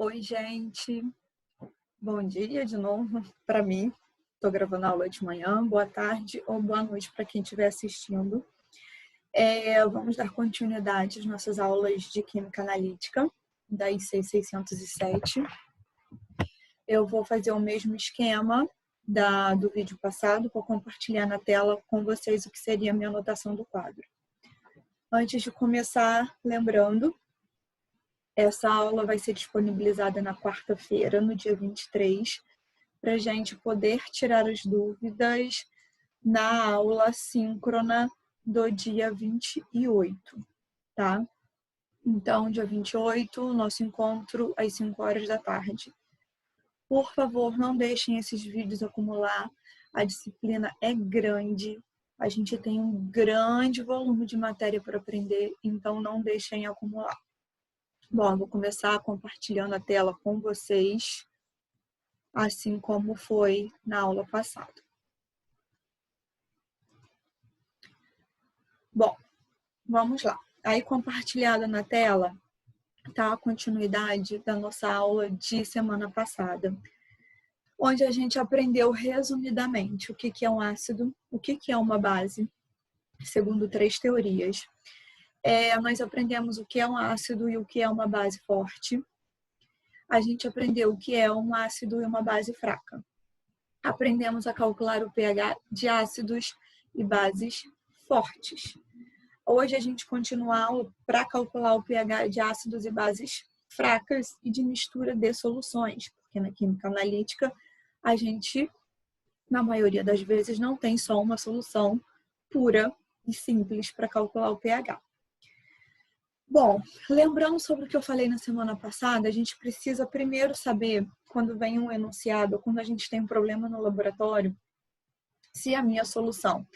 Oi, gente. Bom dia de novo para mim. Estou gravando a aula de manhã. Boa tarde ou boa noite para quem estiver assistindo. Vamos dar continuidade às nossas aulas de Química Analítica, da IC 607. Eu vou fazer o mesmo esquema do vídeo passado, vou compartilhar na tela com vocês o que seria a minha anotação do quadro. Antes de começar, lembrando, essa aula vai ser disponibilizada na quarta-feira, no dia 23, para a gente poder tirar as dúvidas na aula síncrona do dia 28, tá? Então, dia 28, nosso encontro às 5 horas da tarde. Por favor, não deixem esses vídeos acumular. A disciplina é grande, a gente tem um grande volume de matéria para aprender, então não deixem acumular. Bom, eu vou começar compartilhando a tela com vocês, assim como foi na aula passada. Bom, vamos lá. Aí, compartilhada na tela, está a continuidade da nossa aula de semana passada, onde a gente aprendeu resumidamente o que é um ácido, o que é uma base, segundo 3 teorias. Nós aprendemos o que é um ácido e o que é uma base forte. A gente aprendeu o que é um ácido e uma base fraca. Aprendemos a calcular o pH de ácidos e bases fortes. Hoje a gente continua a aula para calcular o pH de ácidos e bases fracas e de mistura de soluções, porque na química analítica a gente, na maioria das vezes, não tem só uma solução pura e simples para calcular o pH. Bom, lembrando sobre o que eu falei na semana passada, a gente precisa primeiro saber, quando vem um enunciado, ou quando a gente tem um problema no laboratório, se a minha solução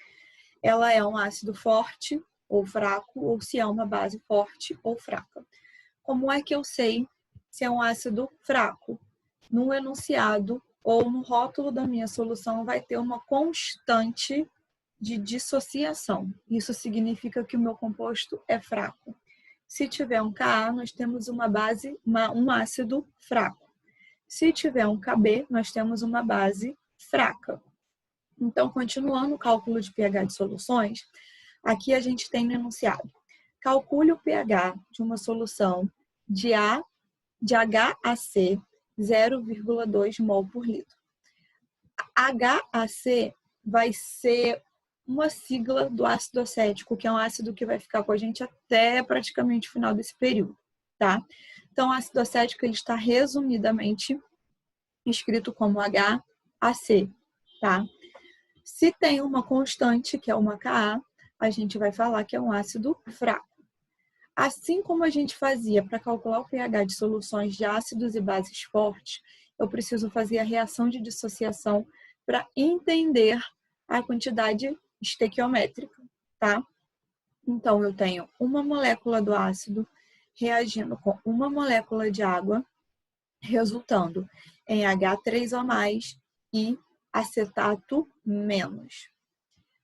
ela é um ácido forte ou fraco, ou se é uma base forte ou fraca. Como é que eu sei se é um ácido fraco? No enunciado ou no rótulo da minha solução vai ter uma constante de dissociação. Isso significa que o meu composto é fraco. Se tiver um Ka, nós temos um ácido fraco. Se tiver um Kb, nós temos uma base fraca. Então, continuando o cálculo de pH de soluções, aqui a gente tem no enunciado: calcule o pH de uma solução de HAC 0,2 mol por litro. HAC vai ser uma sigla do ácido acético, que é um ácido que vai ficar com a gente até praticamente o final desse período, tá? Então, o ácido acético ele está resumidamente escrito como HAC, tá? Se tem uma constante, que é uma Ka, a gente vai falar que é um ácido fraco. Assim como a gente fazia para calcular o pH de soluções de ácidos e bases fortes, eu preciso fazer a reação de dissociação para entender a quantidade estequiométrica, tá? Então, eu tenho uma molécula do ácido reagindo com uma molécula de água, resultando em H3O+, e acetato menos.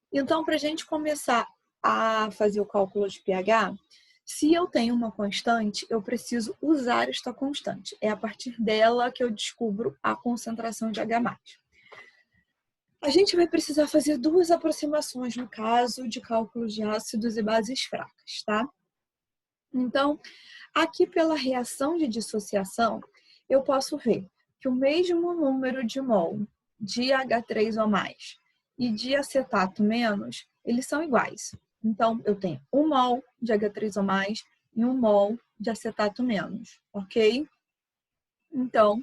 Então, para a gente começar a fazer o cálculo de pH, se eu tenho uma constante, eu preciso usar esta constante. É a partir dela que eu descubro a concentração de H+. A gente vai precisar fazer 2 aproximações no caso de cálculo de ácidos e bases fracas, tá? Então, aqui pela reação de dissociação, eu posso ver que o mesmo número de mol de H3O+, e de acetato menos, eles são iguais. Então, eu tenho 1 mol de H3O+, e 1 mol de acetato menos, ok? Então,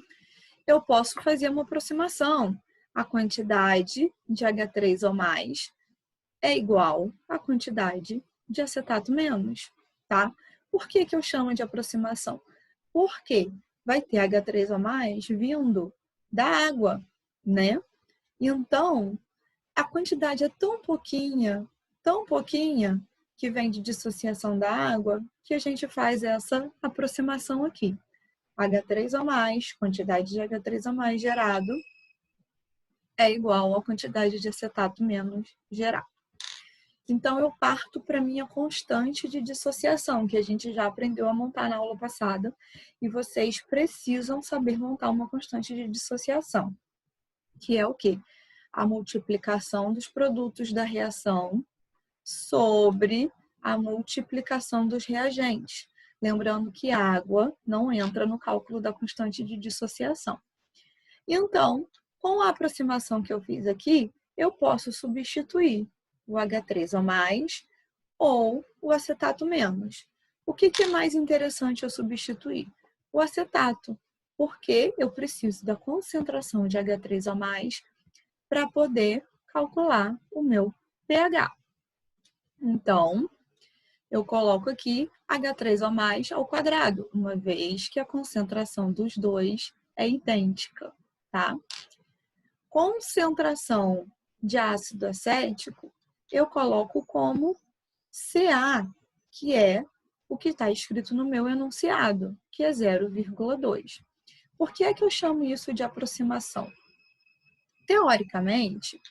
eu posso fazer uma aproximação. A quantidade de H3O+ é igual à quantidade de acetato menos, tá? Por que eu chamo de aproximação? Porque vai ter H3O+ vindo da água, né? Então, a quantidade é tão pouquinha, que vem de dissociação da água, que a gente faz essa aproximação aqui. H3O+, quantidade de H3O+ gerado, é igual à quantidade de acetato menos gerado. Então, eu parto para a minha constante de dissociação, que a gente já aprendeu a montar na aula passada, e vocês precisam saber montar uma constante de dissociação, que é o quê? A multiplicação dos produtos da reação sobre a multiplicação dos reagentes. Lembrando que água não entra no cálculo da constante de dissociação. Então, com a aproximação que eu fiz aqui, eu posso substituir o H3O+, ou o acetato menos. O que é mais interessante eu substituir? O acetato, porque eu preciso da concentração de H3O+, para poder calcular o meu pH. Então, eu coloco aqui H3O+ ao quadrado, uma vez que a concentração dos dois é idêntica, tá? Concentração de ácido acético, eu coloco como Ca, que é o que está escrito no meu enunciado, que é 0,2. Por que é que eu chamo isso de aproximação? Teoricamente,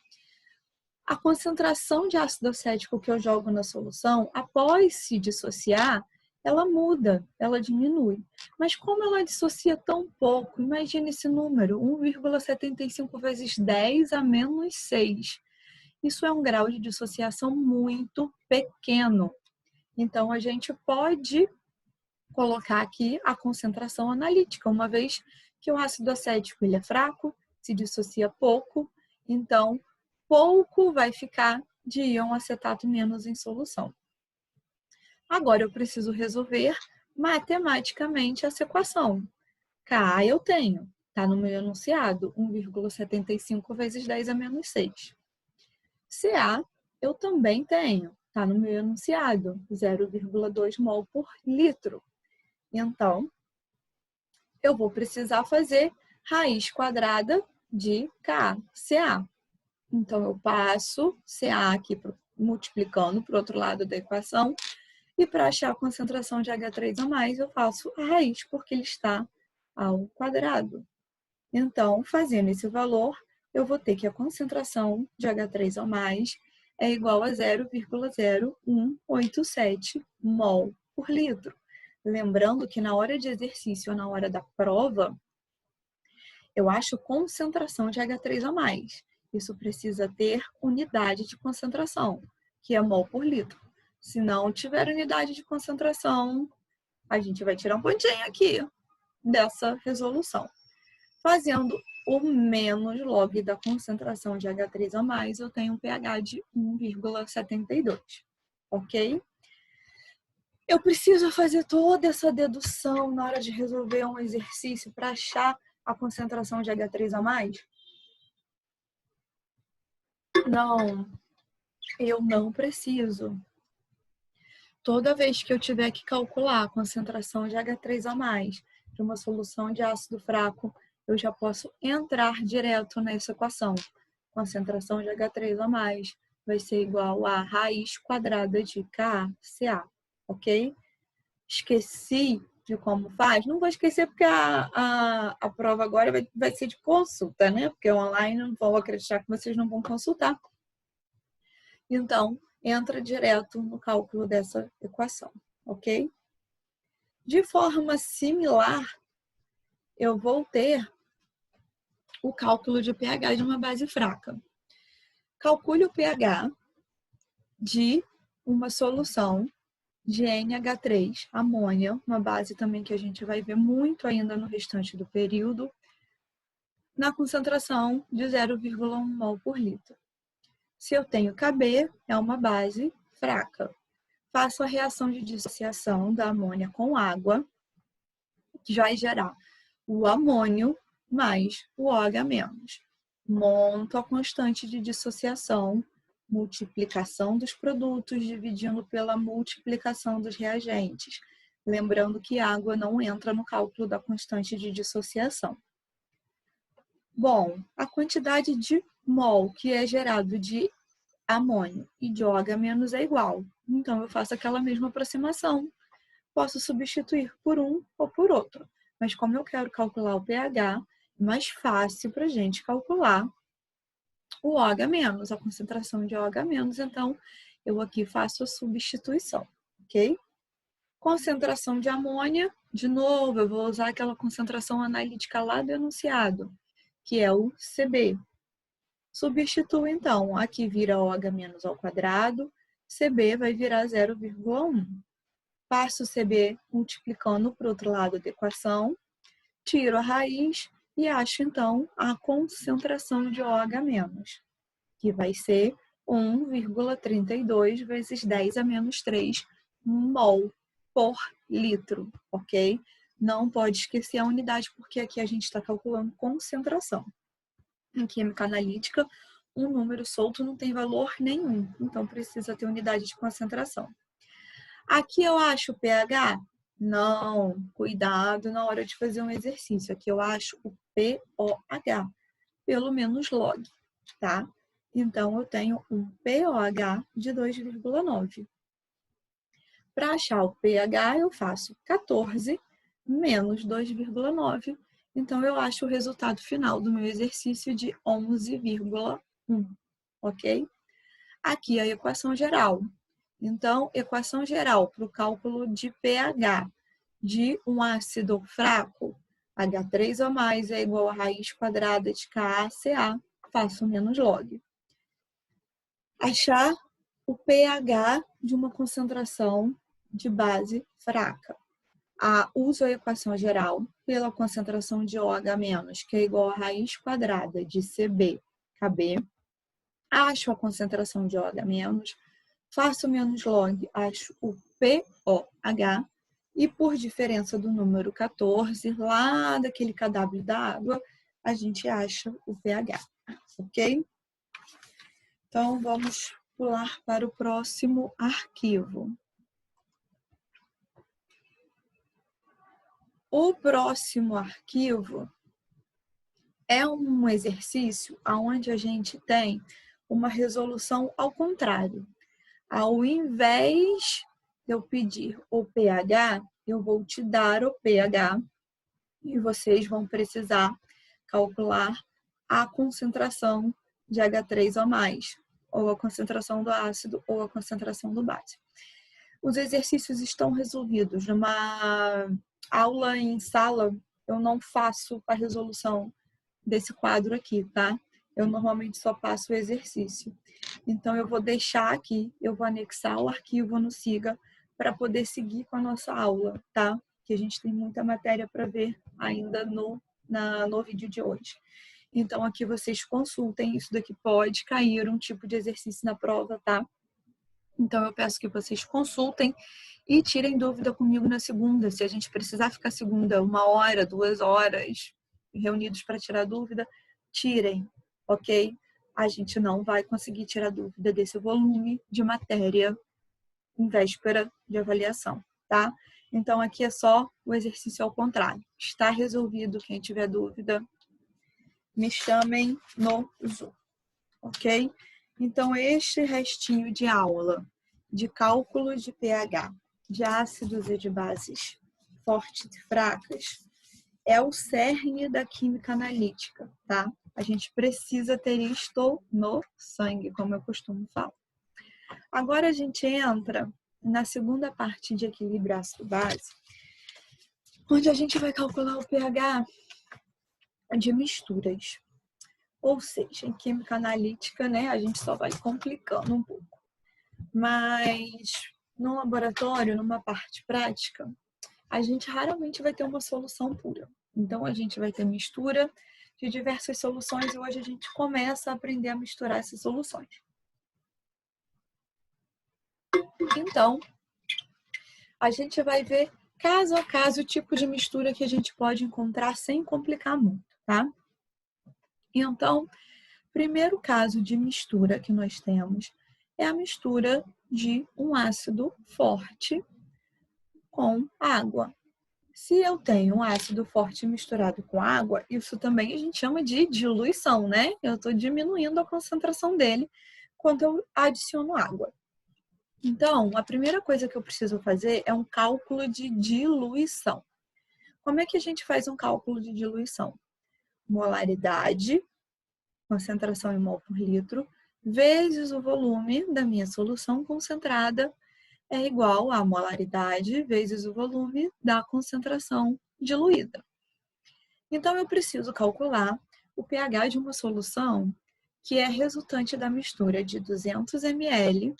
a concentração de ácido acético que eu jogo na solução, após se dissociar, ela muda, ela diminui. Mas como ela dissocia tão pouco, imagine esse número, 1,75 vezes 10 a menos 6. Isso é um grau de dissociação muito pequeno. Então, a gente pode colocar aqui a concentração analítica, uma vez que o ácido acético ele é fraco, se dissocia pouco, então pouco vai ficar de íon acetato menos em solução. Agora eu preciso resolver matematicamente essa equação. Ka eu tenho, está no meu enunciado, 1,75 vezes 10 a menos 6. Ca eu também tenho, está no meu enunciado, 0,2 mol por litro. Então, eu vou precisar fazer raiz quadrada de Ca. Então, eu passo Ca aqui multiplicando para o outro lado da equação. E para achar a concentração de H3O+, eu faço a raiz, porque ele está ao quadrado. Então, fazendo esse valor, eu vou ter que a concentração de H3O+, é igual a 0,0187 mol por litro. Lembrando que na hora de exercício ou na hora da prova, eu acho concentração de H3O+. Isso precisa ter unidade de concentração, que é mol por litro. Se não tiver unidade de concentração, a gente vai tirar um pontinho aqui dessa resolução. Fazendo o menos log da concentração de H3O+, eu tenho um pH de 1,72, ok? Eu preciso fazer toda essa dedução na hora de resolver um exercício para achar a concentração de H3O+? Não, eu não preciso. Toda vez que eu tiver que calcular a concentração de H3O+, de uma solução de ácido fraco, eu já posso entrar direto nessa equação. Concentração de H3O+, vai ser igual a raiz quadrada de Ca, ok? Esqueci de como faz? Não vou esquecer porque a prova agora vai ser de consulta, né? Porque online não vou acreditar que vocês não vão consultar. Então, entra direto no cálculo dessa equação, ok? De forma similar, eu vou ter o cálculo de pH de uma base fraca. Calcule o pH de uma solução de NH3, amônia, uma base também que a gente vai ver muito ainda no restante do período, na concentração de 0,1 mol por litro. Se eu tenho Kb, é uma base fraca. Faço a reação de dissociação da amônia com água, que vai gerar o amônio mais o OH-. Monto a constante de dissociação, multiplicação dos produtos dividindo pela multiplicação dos reagentes. Lembrando que água não entra no cálculo da constante de dissociação. Bom, a quantidade de mol que é gerado de amônio e de OH- é igual. Então, eu faço aquela mesma aproximação. Posso substituir por um ou por outro. Mas como eu quero calcular o pH, é mais fácil para a gente calcular o OH-, a concentração de OH-. Então, eu aqui faço a substituição, ok? Concentração de amônia, de novo, eu vou usar aquela concentração analítica lá do enunciado, que é o CB. Substituo, então, aqui vira OH menos ao quadrado, CB vai virar 0,1. Passo o CB multiplicando para o outro lado da equação, tiro a raiz e acho, então, a concentração de OH menos, que vai ser 1,32 vezes 10 a menos 3 mol por litro, ok? Não pode esquecer a unidade, porque aqui a gente está calculando concentração. Em química analítica, um número solto não tem valor nenhum, então precisa ter unidade de concentração. Aqui eu acho o pH? Não, cuidado na hora de fazer um exercício. Aqui eu acho o pOH, pelo menos log, tá? Então, eu tenho um pOH de 2,9. Para achar o pH, eu faço 14 menos 2,9. Então, eu acho o resultado final do meu exercício de 11,1, ok? Aqui a equação geral. Então, equação geral para o cálculo de pH de um ácido fraco, H3 ou mais é igual a raiz quadrada de KaCa, faço menos log. Achar o pH de uma concentração de base fraca. Uso a equação geral pela concentração de OH-, que é igual a raiz quadrada de CB, KB. Acho a concentração de OH-, faço menos log, acho o pOH, e por diferença do número 14, lá daquele kW da água, a gente acha o pH, ok? Então, vamos pular para o próximo arquivo. O próximo arquivo é um exercício onde a gente tem uma resolução ao contrário. Ao invés de eu pedir o pH, eu vou te dar o pH e vocês vão precisar calcular a concentração de H3 ou mais, ou a concentração do ácido ou a concentração do base. Os exercícios estão resolvidos. Numa aula em sala, eu não faço a resolução desse quadro aqui, tá? Eu normalmente só passo o exercício. Então, eu vou deixar aqui, eu vou anexar o arquivo no Siga para poder seguir com a nossa aula, tá? Que a gente tem muita matéria para ver ainda no vídeo de hoje. Então, aqui vocês consultem, isso daqui pode cair um tipo de exercício na prova, tá? Então, eu peço que vocês consultem e tirem dúvida comigo na segunda. Se a gente precisar ficar segunda 1 hora, 2 horas reunidos para tirar dúvida, tirem, ok? A gente não vai conseguir tirar dúvida desse volume de matéria em véspera de avaliação, tá? Então, aqui é só o exercício ao contrário. Está resolvido. Quem tiver dúvida, me chamem no Zoom, ok? Então, este restinho de aula de cálculo de pH de ácidos e de bases fortes e fracas é o cerne da química analítica, tá? A gente precisa ter isto no sangue, como eu costumo falar. Agora a gente entra na segunda parte de equilíbrio ácido-base, onde a gente vai calcular o pH de misturas. Ou seja, em química analítica, né, a gente só vai complicando um pouco. Mas no laboratório, numa parte prática, a gente raramente vai ter uma solução pura. Então, a gente vai ter mistura de diversas soluções e hoje a gente começa a aprender a misturar essas soluções. Então, a gente vai ver caso a caso o tipo de mistura que a gente pode encontrar sem complicar muito, tá? Então, primeiro caso de mistura que nós temos é a mistura de um ácido forte com água. Se eu tenho um ácido forte misturado com água, isso também a gente chama de diluição, né? Eu estou diminuindo a concentração dele quando eu adiciono água. Então, a primeira coisa que eu preciso fazer é um cálculo de diluição. Como é que a gente faz um cálculo de diluição? Molaridade, concentração em mol por litro, vezes o volume da minha solução concentrada é igual à molaridade vezes o volume da concentração diluída. Então, eu preciso calcular o pH de uma solução que é resultante da mistura de 200 ml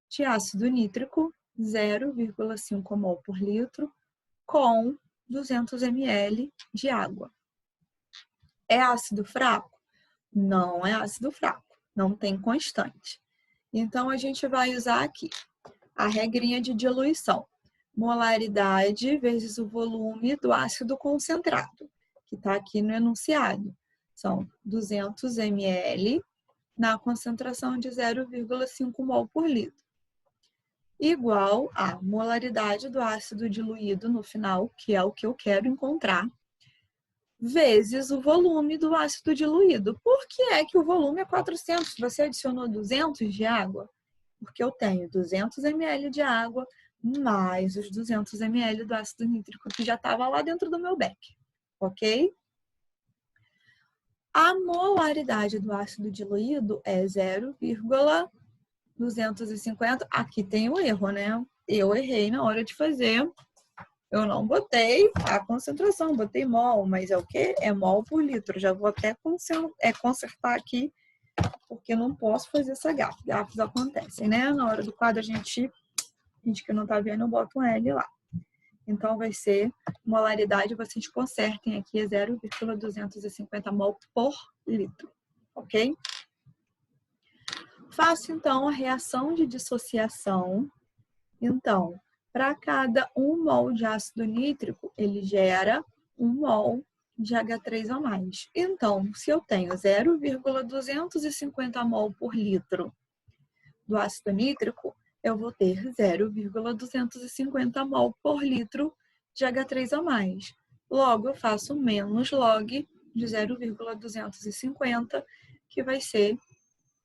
de ácido nítrico, 0,5 mol por litro, com 200 ml de água. É ácido fraco? Não é ácido fraco, não tem constante. Então, a gente vai usar aqui a regrinha de diluição. Molaridade vezes o volume do ácido concentrado, que está aqui no enunciado. São 200 ml na concentração de 0,5 mol por litro. Igual a molaridade do ácido diluído no final, que é o que eu quero encontrar, vezes o volume do ácido diluído. Por que é que o volume é 400? Você adicionou 200 de água? Porque eu tenho 200 ml de água mais os 200 ml do ácido nítrico que já estava lá dentro do meu becker, ok? A molaridade do ácido diluído é 0,250. Aqui tem o erro, né? Eu errei na hora de fazer. Eu não botei a concentração, botei mol, mas é o quê? É mol por litro. Já vou até consertar aqui, porque não posso fazer essa gafe. Gafes acontecem, né? Na hora do quadro, a gente que não tá vendo, eu boto um L lá. Então, vai ser molaridade, vocês consertem aqui, é 0,250 mol por litro, ok? Faço, então, a reação de dissociação. Então, para cada 1 mol de ácido nítrico, ele gera 1 mol de H3O+. Então, se eu tenho 0,250 mol por litro do ácido nítrico, eu vou ter 0,250 mol por litro de H3O+. Logo, eu faço menos log de 0,250, que vai ser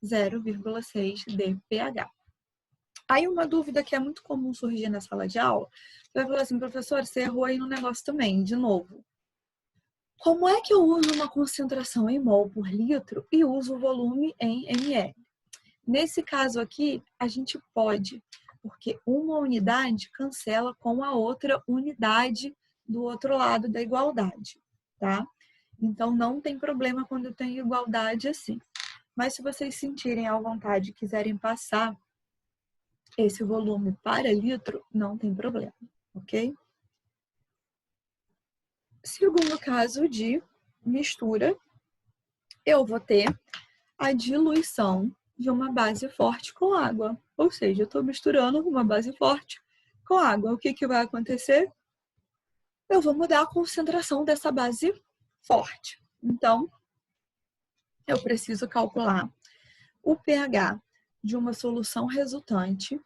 0,6 dpH. Aí uma dúvida que é muito comum surgir na sala de aula, você vai falar assim, professor, você errou aí no negócio também, de novo. Como é que eu uso uma concentração em mol por litro e uso o volume em ml? Nesse caso aqui, a gente pode, porque uma unidade cancela com a outra unidade do outro lado da igualdade, tá? Então, não tem problema quando eu tenho igualdade assim. Mas se vocês sentirem à vontade e quiserem passar esse volume para litro, não tem problema, ok? Segundo caso de mistura, eu vou ter a diluição de uma base forte com água. Ou seja, eu estou misturando uma base forte com água. O que vai acontecer? Eu vou mudar a concentração dessa base forte. Então, eu preciso calcular o pH de uma solução resultante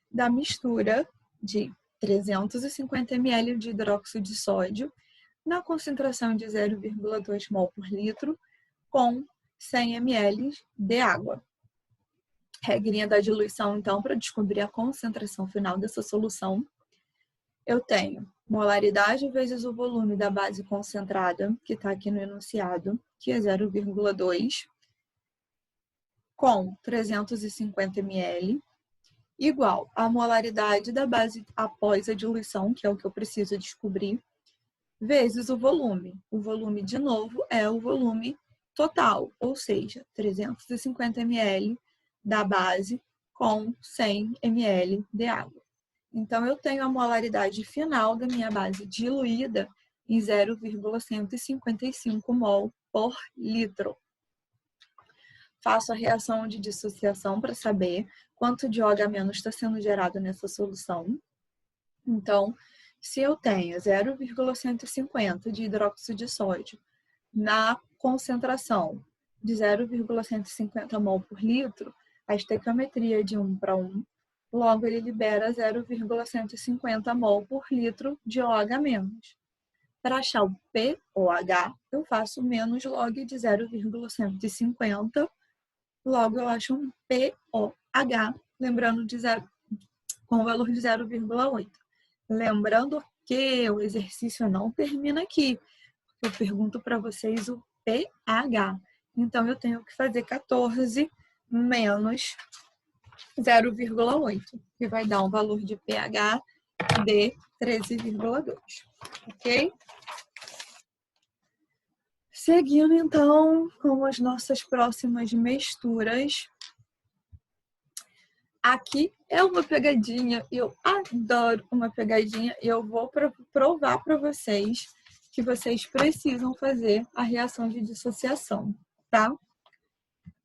da mistura de 350 ml de hidróxido de sódio na concentração de 0,2 mol por litro com 100 ml de água. Regrinha da diluição, então, para descobrir a concentração final dessa solução, eu tenho molaridade vezes o volume da base concentrada, que está aqui no enunciado, que é 0,2, com 350 ml, igual a molaridade da base após a diluição, que é o que eu preciso descobrir, vezes o volume. O volume, de novo, é o volume total, ou seja, 350 ml da base com 100 ml de água. Então, eu tenho a molaridade final da minha base diluída em 0,155 mol por litro. Faço a reação de dissociação para saber quanto de OH- está sendo gerado nessa solução. Então, se eu tenho 0,150 de hidróxido de sódio na concentração de 0,150 mol por litro, a estequiometria de 1 para 1, logo ele libera 0,150 mol por litro de OH-. Para achar o pOH, eu faço menos log de 0,150, logo eu acho um pOH, lembrando de com o valor de 0,8. Lembrando que o exercício não termina aqui. Eu pergunto para vocês o pH. Então, eu tenho que fazer 14 menos 0,8, que vai dar um valor de pH de 13,2, ok? Seguindo, então, com as nossas próximas misturas. Aqui é uma pegadinha, eu adoro uma pegadinha e eu vou provar para vocês que vocês precisam fazer a reação de dissociação, tá?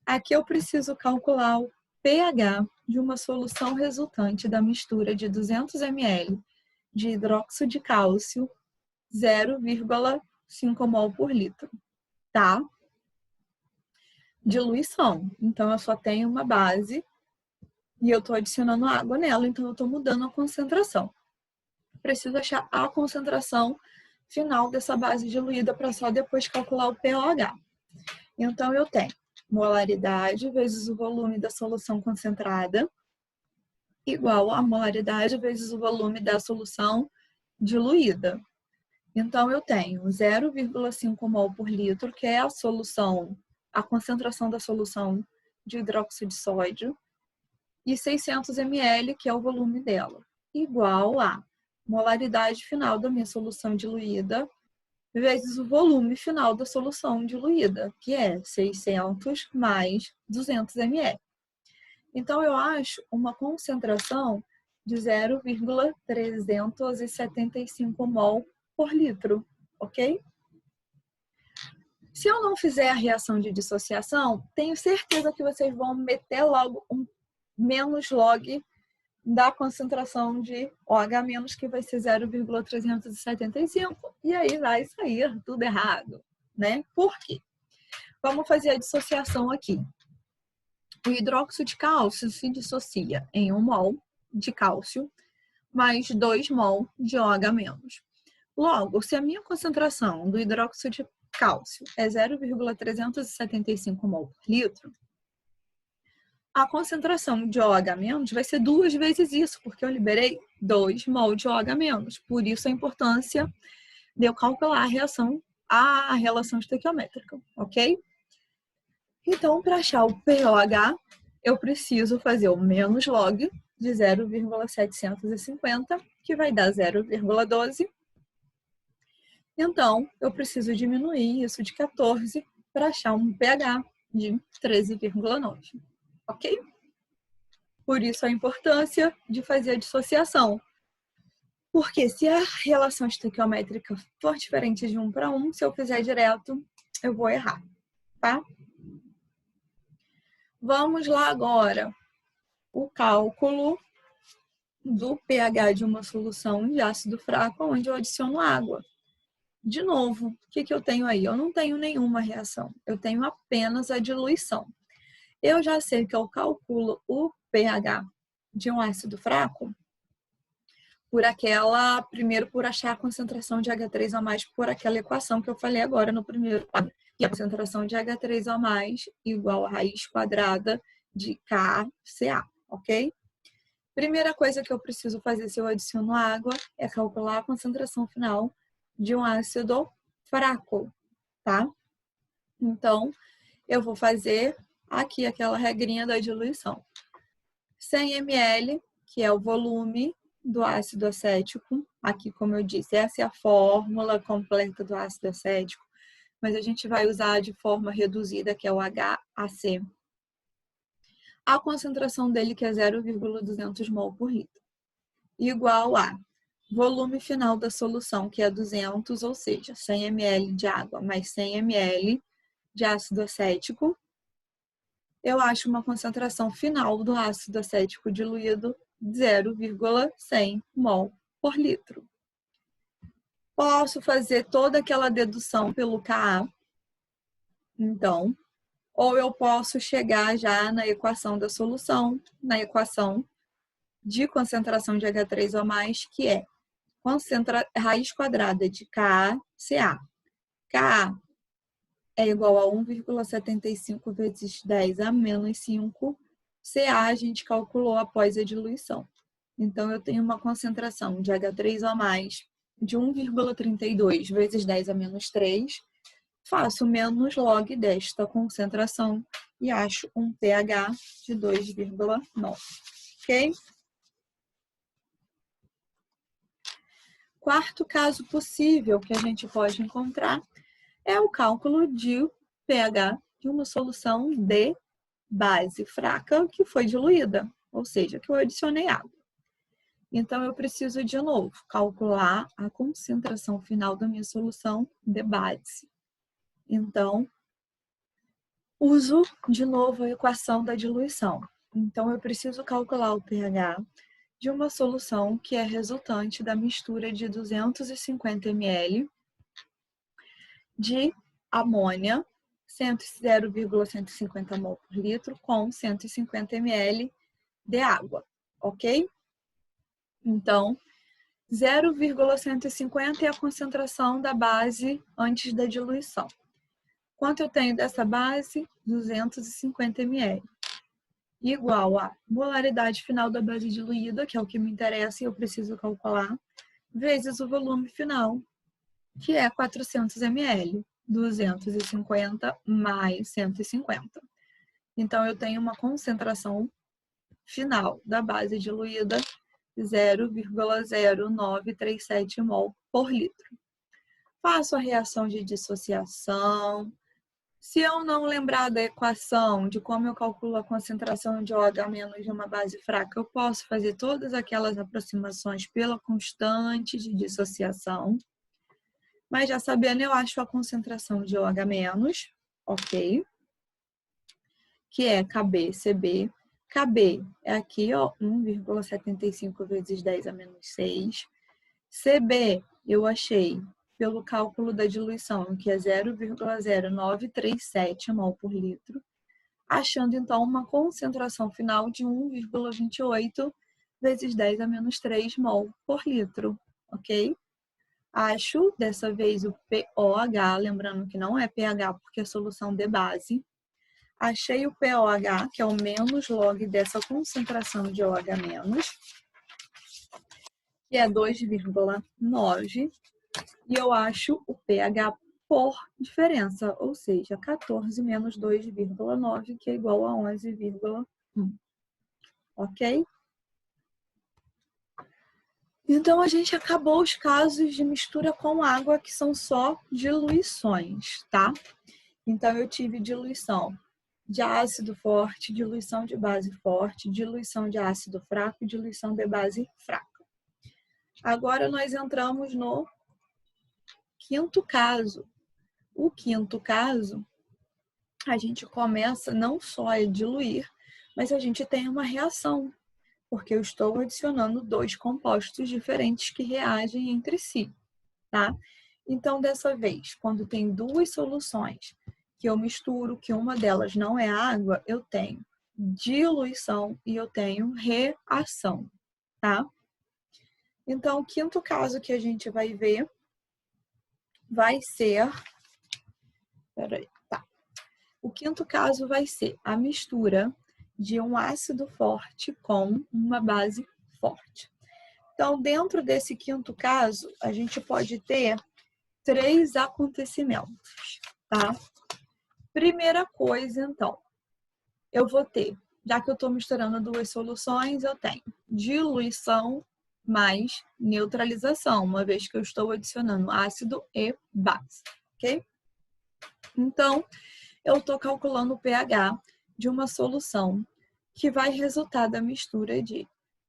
Aqui eu preciso calcular o pH de uma solução resultante da mistura de 200 ml de hidróxido de cálcio, 0,5 mol por litro, tá? Diluição. Então, eu só tenho uma base e eu estou adicionando água nela, então eu estou mudando a concentração. Preciso achar a concentração final dessa base diluída para só depois calcular o pOH. Então, eu tenho molaridade vezes o volume da solução concentrada igual a molaridade vezes o volume da solução diluída. Então, eu tenho 0,5 mol por litro, que é a concentração da solução de hidróxido de sódio, e 600 ml, que é o volume dela, igual a molaridade final da minha solução diluída vezes o volume final da solução diluída, que é 600 mais 200 ml. Então, eu acho uma concentração de 0,375 mol por litro, ok? Se eu não fizer a reação de dissociação, tenho certeza que vocês vão meter logo um menos log da concentração de OH-, que vai ser 0,375, e aí vai sair tudo errado, né? Por quê? Vamos fazer a dissociação aqui. O hidróxido de cálcio se dissocia em 1 mol de cálcio mais 2 mol de OH-. Logo, se a minha concentração do hidróxido de cálcio é 0,375 mol por litro, a concentração de OH- vai ser 2 vezes isso, porque eu liberei 2 mol de OH-. Por isso a importância de eu calcular a relação estequiométrica, ok? Então, para achar o pOH, eu preciso fazer o menos log de 0,750, que vai dar 0,12. Então, eu preciso diminuir isso de 14 para achar um pH de 13,9. Ok? Por isso a importância de fazer a dissociação. Porque se a relação estequiométrica for diferente de 1 para 1, se eu fizer direto, eu vou errar, tá? Vamos lá agora. O cálculo do pH de uma solução de ácido fraco, onde eu adiciono água. De novo, o que eu tenho aí? Eu não tenho nenhuma reação, eu tenho apenas a diluição. Eu já sei que eu calculo o pH de um ácido fraco primeiro por achar a concentração de H3O+, por aquela equação que eu falei agora no primeiro quadro. E a concentração de H3O+, igual a raiz quadrada de KCa, ok? Primeira coisa que eu preciso fazer se eu adiciono água é calcular a concentração final de um ácido fraco, tá? Então, eu vou fazer aqui aquela regrinha da diluição. 100 ml, que é o volume do ácido acético. Aqui, como eu disse, essa é a fórmula completa do ácido acético, mas a gente vai usar de forma reduzida, que é o HAC. A concentração dele, que é 0,200 mol por litro, igual a volume final da solução, que é 200, ou seja, 100 ml de água mais 100 ml de ácido acético. Eu acho uma concentração final do ácido acético diluído 0,100 mol por litro. Posso fazer toda aquela dedução pelo Ka. Então, ou eu posso chegar já na equação da solução, na equação de concentração de H3O+, que é raiz quadrada de KCa. Ka é igual a 1,75 vezes 10 a menos 5. Ca a gente calculou após a diluição. Então, eu tenho uma concentração de H3O+, de 1,32 vezes 10 a menos 3. Faço menos log desta concentração e acho um pH de 2,9, ok? Quarto caso possível que a gente pode encontrar é o cálculo de pH de uma solução de base fraca que foi diluída, ou seja, que eu adicionei água. Então, eu preciso, de novo, calcular a concentração final da minha solução de base. Então, uso, de novo, a equação da diluição. Então, eu preciso calcular o pH de uma solução que é resultante da mistura de 250 ml de amônia, 0,150 mol por litro, com 150 ml de água, ok? Então, 0,150 é a concentração da base antes da diluição. Quanto eu tenho dessa base? 250 ml. Igual a molaridade final da base diluída, que é o que me interessa e eu preciso calcular, vezes o volume final, que é 400 ml. 250 mais 150. Então, eu tenho uma concentração final da base diluída 0,0937 mol por litro. Faço a reação de dissociação. Se eu não lembrar da equação de como eu calculo a concentração de OH- de uma base fraca, eu posso fazer todas aquelas aproximações pela constante de dissociação. Mas já sabendo, eu acho a concentração de OH-, ok? Que é KBCB. KB é aqui, ó, 1,75 vezes 10 a menos 6. CB eu achei pelo cálculo da diluição, que é 0,0937 mol por litro, achando então uma concentração final de 1,28 vezes 10 a menos 3 mol por litro, ok? Acho, dessa vez, o POH, lembrando que não é pH porque é solução de base. Achei o POH, que é o menos log dessa concentração de OH-, que é 2,9. E eu acho o pH por diferença, ou seja, 14 menos 2,9, que é igual a 11,1. Ok? Então, a gente acabou os casos de mistura com água, que são só diluições, tá? Então, eu tive diluição de ácido forte, diluição de base forte, diluição de ácido fraco e diluição de base fraca. Agora, nós entramos no quinto caso. O quinto caso, a gente começa não só a diluir, mas a gente tem uma reação, porque eu estou adicionando dois compostos diferentes que reagem entre si, tá? Então, dessa vez, quando tem duas soluções que eu misturo, que uma delas não é água, eu tenho diluição e eu tenho reação, tá? Então, o quinto caso que a gente vai ver vai ser... Peraí, tá. O quinto caso vai ser a mistura de um ácido forte com uma base forte. Então, dentro desse quinto caso, a gente pode ter três acontecimentos, tá? Primeira coisa, então, eu vou ter, já que eu estou misturando duas soluções, eu tenho diluição mais neutralização, uma vez que eu estou adicionando ácido e base, ok? Então, eu estou calculando o pH de uma solução que vai resultar da mistura de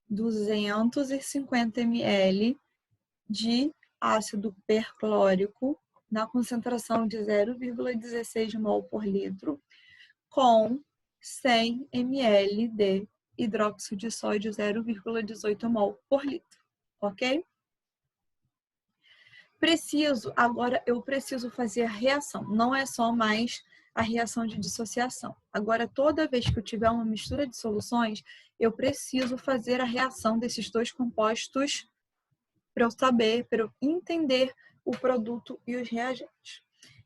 250 ml de ácido perclórico na concentração de 0,16 mol por litro com 100 ml de hidróxido de sódio 0,18 mol por litro, ok? Agora eu preciso fazer a reação, não é só mais a reação de dissociação. Agora, toda vez que eu tiver uma mistura de soluções, eu preciso fazer a reação desses dois compostos para eu saber, para eu entender o produto e os reagentes.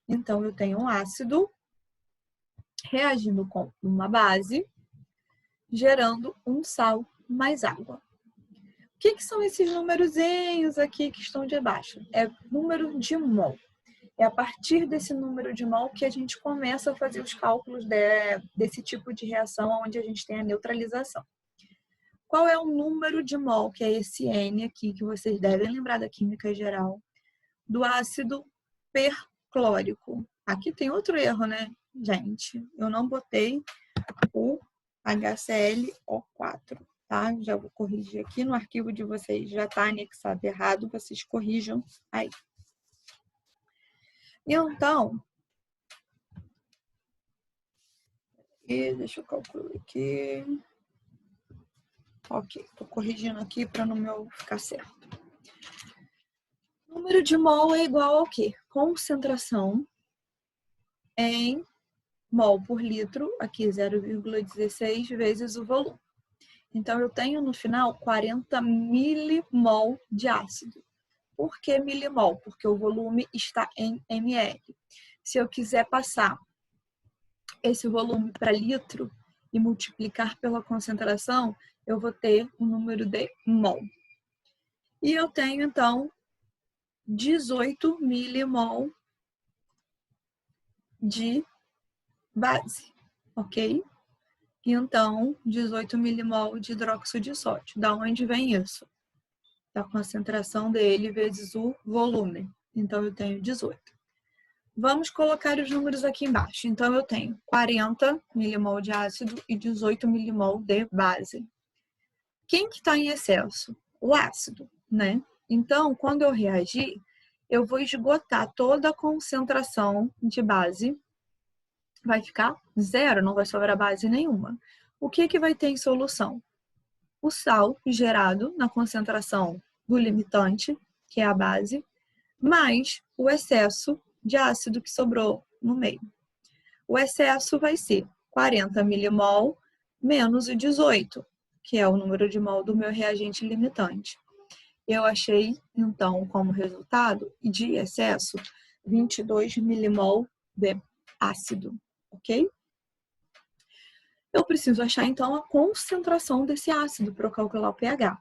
Então, eu tenho um ácido reagindo com uma base, gerando um sal mais água. O que são esses numerozinhos aqui que estão debaixo? É número de mol. É a partir desse número de mol que a gente começa a fazer os cálculos desse tipo de reação onde a gente tem a neutralização. Qual é o número de mol, que é esse N aqui, que vocês devem lembrar da química geral, do ácido perclórico? Aqui tem outro erro, né, gente? Eu não botei o HClO4, tá? Já vou corrigir aqui no arquivo de vocês, já está anexado errado, vocês corrijam aí. Então, deixa eu calcular aqui. Ok, estou corrigindo aqui para no meu ficar certo. Número de mol é igual ao quê? Concentração em mol por litro, aqui 0,16 vezes o volume. Então, eu tenho no final 40 milimol de ácido. Por que milimol? Porque o volume está em ml. Se eu quiser passar esse volume para litro e multiplicar pela concentração, eu vou ter o número de mol. E eu tenho, então, 18 milimol de base, ok? Então, 18 milimol de hidróxido de sódio. Da onde vem isso? Da concentração dele vezes o volume. Então, eu tenho 18. Vamos colocar os números aqui embaixo. Então, eu tenho 40 milimol de ácido e 18 milimol de base. Quem que está em excesso? O ácido, né? Então, quando eu reagir, eu vou esgotar toda a concentração de base. Vai ficar zero, não vai sobrar base nenhuma. O que vai ter em solução? O sal gerado na concentração do limitante, que é a base, mais o excesso de ácido que sobrou no meio. O excesso vai ser 40 milimol menos o 18, que é o número de mol do meu reagente limitante. Eu achei, então, como resultado de excesso, 22 milimol de ácido, ok? Eu preciso achar, então, a concentração desse ácido para eu calcular o pH.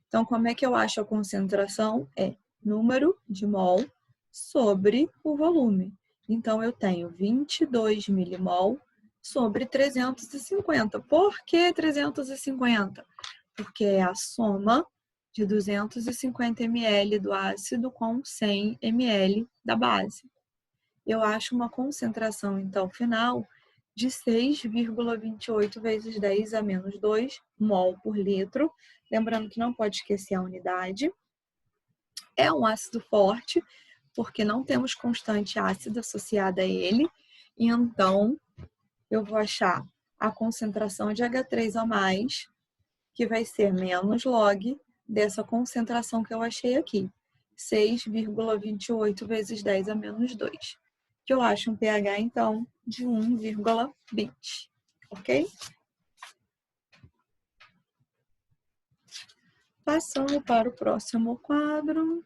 Então, como é que eu acho a concentração? É número de mol sobre o volume. Então, eu tenho 22 milimol sobre 350. Por que 350? Porque é a soma de 250 ml do ácido com 100 ml da base. Eu acho uma concentração, então, final de 6,28 vezes 10 a menos 2 mol por litro. Lembrando que não pode esquecer a unidade. É um ácido forte, porque não temos constante ácida associada a ele. E então, eu vou achar a concentração de H3O+, que vai ser menos log dessa concentração que eu achei aqui. 6,28 vezes 10 a menos 2. Que eu acho um pH, então, de 1,20. Ok? Passando para o próximo quadro.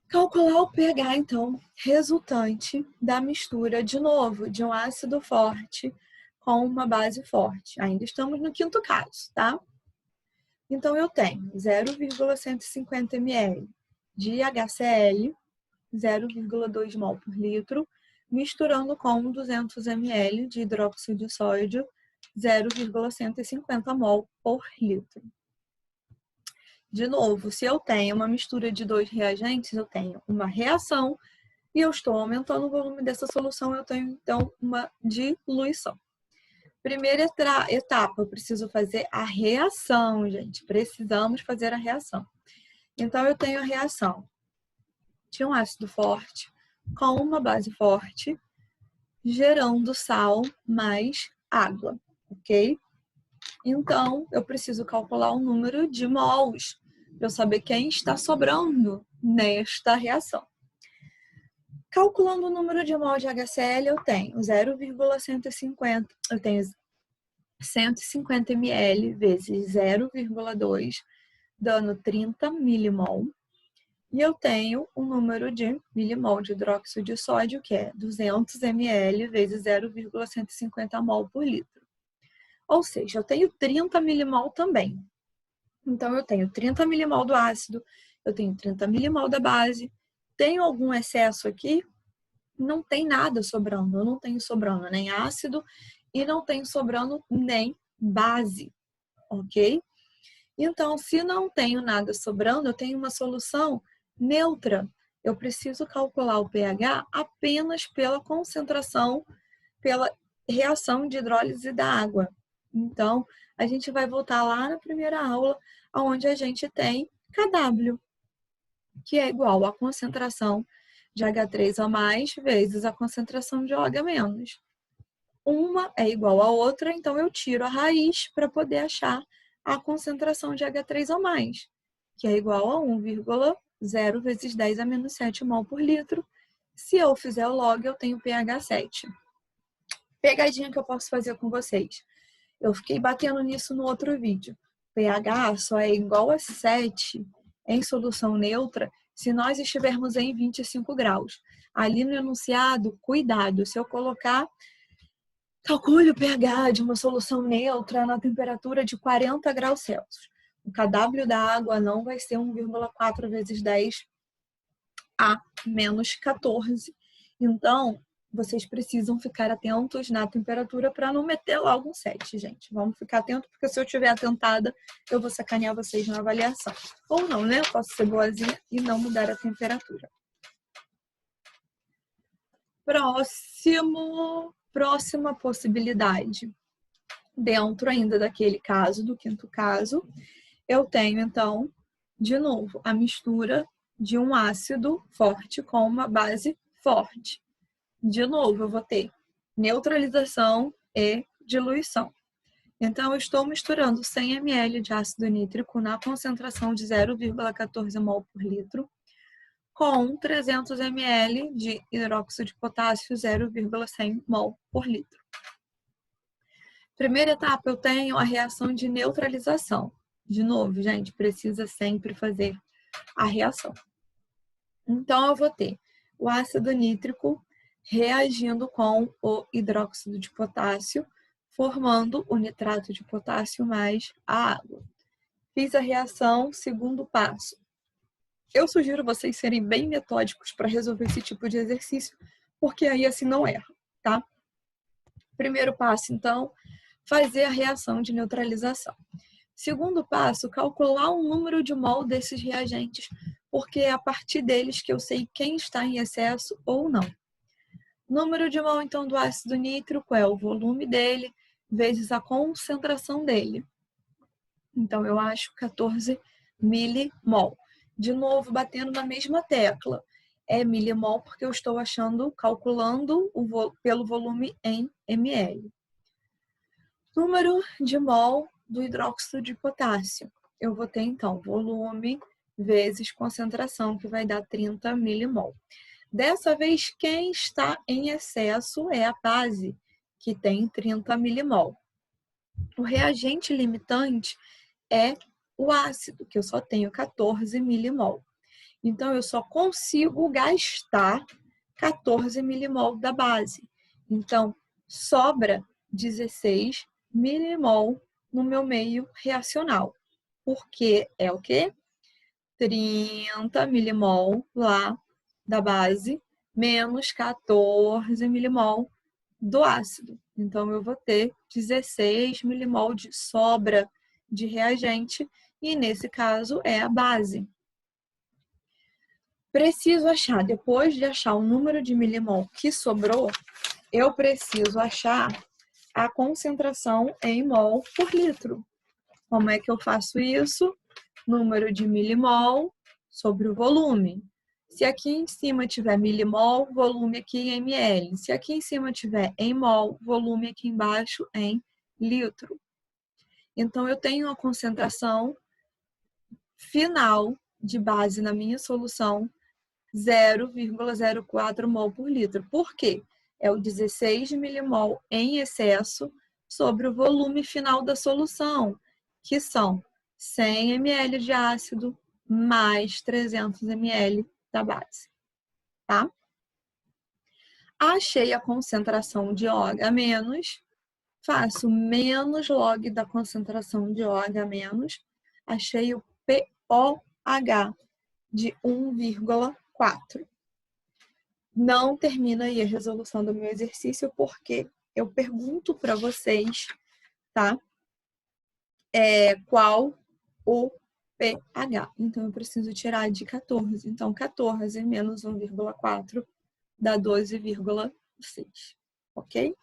Calcular o pH, então, resultante da mistura, de novo, de um ácido forte com uma base forte. Ainda estamos no quinto caso, tá? Então, eu tenho 0,150 ml de HCl, 0,2 mol por litro, misturando com 200 ml de hidróxido de sódio, 0,150 mol por litro. De novo, se eu tenho uma mistura de dois reagentes, eu tenho uma reação e eu estou aumentando o volume dessa solução, eu tenho então uma diluição. Primeira etapa, eu preciso fazer a reação, gente. Precisamos fazer a reação. Então, eu tenho a reação de um ácido forte com uma base forte, gerando sal mais água, ok? Então, eu preciso calcular o número de mols para eu saber quem está sobrando nesta reação. Calculando o número de mol de HCl, eu tenho 0,150, eu tenho 150 ml vezes 0,2, dando 30 milimol. E eu tenho um número de milimol de hidróxido de sódio, que é 200 ml vezes 0,150 mol por litro. Ou seja, eu tenho 30 milimol também. Então, eu tenho 30 milimol do ácido, eu tenho 30 milimol da base tenho algum excesso aqui? Não tem nada sobrando. Eu não tenho sobrando nem ácido e não tenho sobrando nem base, ok? Então, se não tenho nada sobrando, eu tenho uma solução neutra. Eu preciso calcular o pH apenas pela concentração, pela reação de hidrólise da água. Então, a gente vai voltar lá na primeira aula, onde a gente tem Kw, que é igual à concentração de H3O+, vezes a concentração de OH-. Uma é igual à outra, então eu tiro a raiz para poder achar a concentração de H3O+, que é igual a 1,0 vezes 10 a menos 7 mol por litro. Se eu fizer o log, eu tenho pH 7. Pegadinha que eu posso fazer com vocês. Eu fiquei batendo nisso no outro vídeo. pH só é igual a 7 em solução neutra se nós estivermos em 25 graus. Ali no enunciado, cuidado, se eu colocar, calcule o pH de uma solução neutra na temperatura de 40 graus Celsius. O Kw da água não vai ser 1,4 vezes 10 a menos 14. Então, vocês precisam ficar atentos na temperatura para não meter logo um 7, gente. Vamos ficar atentos, porque se eu estiver atentada, eu vou sacanear vocês na avaliação. Ou não, né? Eu posso ser boazinha e não mudar a temperatura. Próxima possibilidade. Dentro ainda daquele caso, do quinto caso, eu tenho, então, de novo, a mistura de um ácido forte com uma base forte. De novo, eu vou ter neutralização e diluição. Então, eu estou misturando 100 ml de ácido nítrico na concentração de 0,14 mol por litro com 300 ml de hidróxido de potássio, 0,100 mol por litro. Primeira etapa, eu tenho a reação de neutralização. De novo, gente, precisa sempre fazer a reação. Então, eu vou ter o ácido nítrico reagindo com o hidróxido de potássio, formando o nitrato de potássio mais a água. Fiz a reação, segundo passo. Eu sugiro vocês serem bem metódicos para resolver esse tipo de exercício, porque aí assim não erra, tá? Primeiro passo, então, fazer a reação de neutralização. Segundo passo, calcular o número de mol desses reagentes, porque é a partir deles que eu sei quem está em excesso ou não. Número de mol, então, do ácido nítrico é o volume dele vezes a concentração dele. Então, eu acho 14 milimol. De novo, batendo na mesma tecla. É milimol porque eu estou calculando pelo volume em ml. Número de mol do hidróxido de potássio. Eu vou ter, então, volume vezes concentração, que vai dar 30 milimol. Dessa vez, quem está em excesso é a base, que tem 30 milimol. O reagente limitante é o ácido, que eu só tenho 14 milimol. Então, eu só consigo gastar 14 milimol da base. Então, sobra 16 milimol no meu meio reacional. Porque é o quê? 30 milimol lá da base, menos 14 milimol do ácido. Então, eu vou ter 16 milimol de sobra de reagente, e nesse caso é a base. Preciso achar, depois de achar o número de milimol que sobrou, eu preciso achar a concentração em mol por litro. Como é que eu faço isso? Número de milimol sobre o volume. Se aqui em cima tiver milimol, volume aqui em ml. Se aqui em cima tiver em mol, volume aqui embaixo em litro. Então, eu tenho a concentração final de base na minha solução 0,04 mol por litro. Por quê? É o 16 milimol em excesso sobre o volume final da solução, que são 100 ml de ácido mais 300 ml da base, tá? Achei a concentração de OH-, faço menos log da concentração de OH-, achei o pOH de 1,0 4. Não termina aí a resolução do meu exercício, porque eu pergunto para vocês, tá? Qual o pH. Então, eu preciso tirar de 14. Então, 14 menos 1,4 dá 12,6. Ok?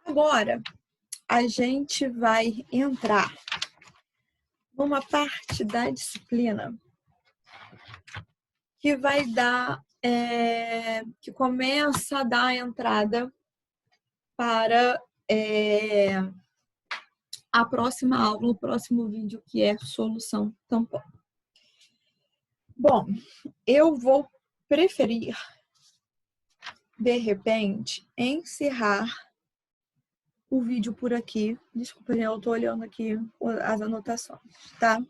Agora, a gente vai entrar numa parte da disciplina que vai dar, que começa a dar a entrada para a próxima aula, o próximo vídeo, que é solução tampão. Bom, eu vou preferir, de repente, encerrar o vídeo por aqui. Desculpa, eu estou olhando aqui as anotações, tá?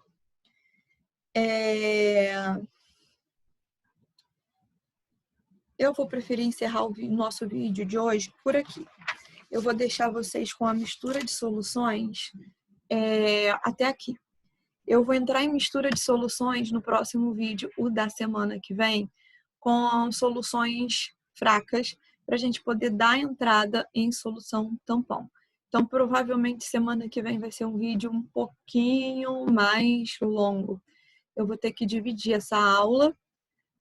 Eu vou preferir encerrar o nosso vídeo de hoje por aqui. Eu vou deixar vocês com a mistura de soluções até aqui. Eu vou entrar em mistura de soluções no próximo vídeo, o da semana que vem, com soluções fracas, para a gente poder dar entrada em solução tampão. Então, provavelmente, semana que vem vai ser um vídeo um pouquinho mais longo. Eu vou ter que dividir essa aula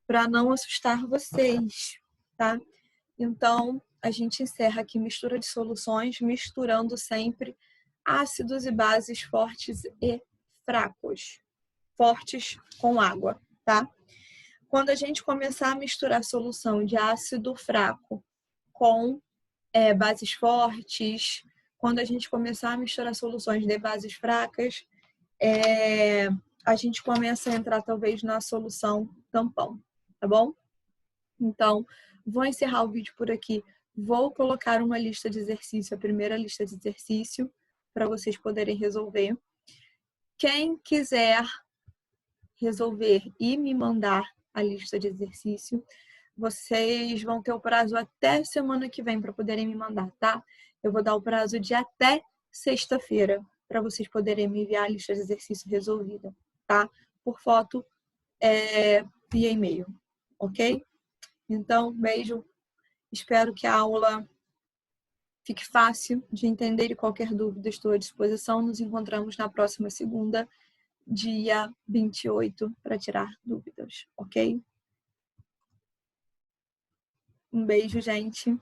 para não assustar vocês, tá? Então, a gente encerra aqui mistura de soluções, misturando sempre ácidos e bases fortes e fracos. Fortes com água, tá? Quando a gente começar a misturar a solução de ácido fraco com bases fortes, quando a gente começar a misturar soluções de bases fracas, a gente começa a entrar talvez na solução tampão, tá bom? Então, vou encerrar o vídeo por aqui. Vou colocar uma lista de exercício, a primeira lista de exercício, para vocês poderem resolver. Quem quiser resolver e me mandar a lista de exercício, vocês vão ter o prazo até semana que vem para poderem me mandar, tá? Eu vou dar o prazo de até sexta-feira para vocês poderem me enviar a lista de exercício resolvida, tá? Por foto via e-mail, ok? Então, beijo. Espero que a aula fique fácil de entender e qualquer dúvida estou à disposição. Nos encontramos na próxima segunda, dia 28, para tirar dúvidas, ok? Um beijo, gente.